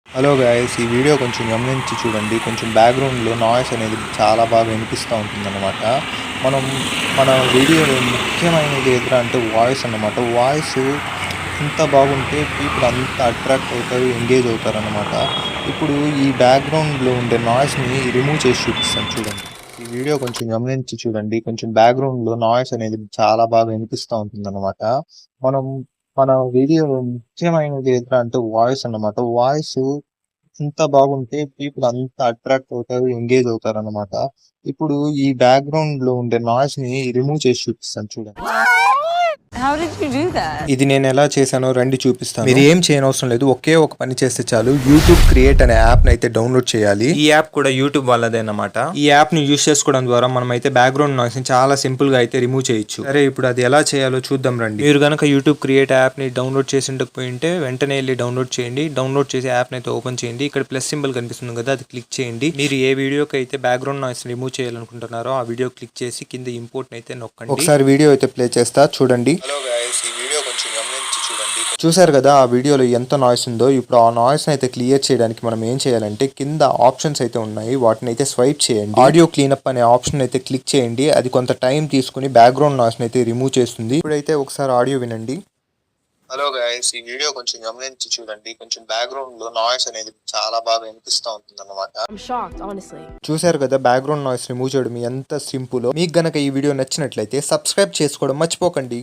Hello guys, ఈ video కొంచెం గమనించి చూడండి. కొంచెం బ్యాక్గ్రౌండ్లో నాయిస్ అనేది చాలా బాగా వినిపిస్తూ ఉంటుందన్నమాట. మనం మన వీడియోలో ముఖ్యమైనది ఎదురా అంటే వాయిస్ అన్నమాట. వాయిస్ ఎంత బాగుంటే పీపుల్ అంత అట్రాక్ట్ అవుతారు, ఎంగేజ్ అవుతారన్నమాట. ఇప్పుడు ఈ బ్యాక్గ్రౌండ్లో ఉండే నాయిస్ని రిమూవ్ చేసి చూపిస్తాను చూడండి. ఈ వీడియో కొంచెం గమనించి చూడండి. కొంచెం బ్యాక్గ్రౌండ్లో నాయిస్ అనేది చాలా బాగా వినిపిస్తూ ఉంటుందన్నమాట. మనం మన వీడియోలో ముఖ్యమైనది ఎదురా అంటే వాయిస్ అన్నమాట. వాయిస్ ఎంత బాగుంటే పీపుల్ అంత అట్రాక్ట్ అవుతారు, ఎంగేజ్ అవుతారన్నమాట. ఇప్పుడు ఈ బ్యాక్‌గ్రౌండ్‌లో ఉండే నాయిస్‌ని రిమూవ్ చేసి చూపిస్తాను చూడండి. How did you do that? ఇది నేనెలా చేశానో రండి చూపిస్తాను. మీరు ఏం చేయనవసరం లేదు. ఒకే ఒక పని చేస్తే చాలు. యూట్యూబ్ క్రియేట్ అనే యాప్‌ని అయితే డౌన్‌లోడ్ చేయాలి. ఈ యాప్ కూడా యూట్యూబ్ వాళ్ళదేనమాట. ఈ యాప్‌ని యూజ్ చేసుకోవడం ద్వారా మనమైతే బ్యాక్‌గ్రౌండ్ నాయిస్‌ని చాలా సింపుల్‌గా అయితే రిమూవ్ చేయొచ్చు. సరే, ఇప్పుడు అది ఎలా చేయాలో చూద్దాం రండి. మీరు గనక యూట్యూబ్ క్రియేట్ యాప్‌ని డౌన్‌లోడ్ చేసి ఉండకపోయింటే వెంటనే వెళ్ళి డౌన్‌లోడ్ చేయండి. డౌన్‌లోడ్ చేసి యాప్‌ని అయితే ఓపెన్ చేయండి. ఇక్కడ ప్లస్ సింబల్ కనిపిస్తుంది కదా, అది క్లిక్ చేయండి. మీరు ఏ వీడియోకి అయితే బ్యాక్‌గ్రౌండ్ నాయిస్ రిమూవ్ చేయాలనుకుంటున్నారో ఆ వీడియో క్లిక్ చేసి కింద ఇంపోర్ట్ అయితే నొక్కండి. ఒకసారి వీడియో అయితే ప్లే చేస్తా చూడండి. హలో గైస్, ఈ వీడియో కొంచెం గమనించి చూడండి. చూసారు కదా ఆ వీడియోలో ఎంత నాయిస్ ఉందో. ఇప్పుడు ఆ నాయిస్ అయితే క్లియర్ చేయడానికి మనం ఏం చేయాలంటే కింద ఆప్షన్స్ అయితే ఉన్నాయి, వాటిని అయితే స్వైప్ చేయండి. ఆడియో క్లీనప్ అనే ఆప్షన్ అయితే క్లిక్ చేయండి. అది కొంత టైం తీసుకుని బ్యాక్గ్రౌండ్ నాయిస్ అయితే రిమూవ్ చేస్తుంది. ఇప్పుడైతే ఒకసారి ఆడియో వినండి. హలో గైస్, ఈ వీడియో కొంచెం గమనించి చూడండి. కొంచెం బ్యాక్గ్రౌండ్ లో నాయిస్ అనేది చాలా బాగా వినిపిస్తూ ఉంటుంది అన్నమాట. I'm shocked, honestly. చూసారు కదా బ్యాక్గ్రౌండ్ నాయిస్ రిమూవ్ చేయడం ఎంత సింపుల్. మీకు గనక ఈ వీడియో నచ్చినట్లయితే సబ్స్క్రైబ్ చేసుకోవడం మర్చిపోకండి.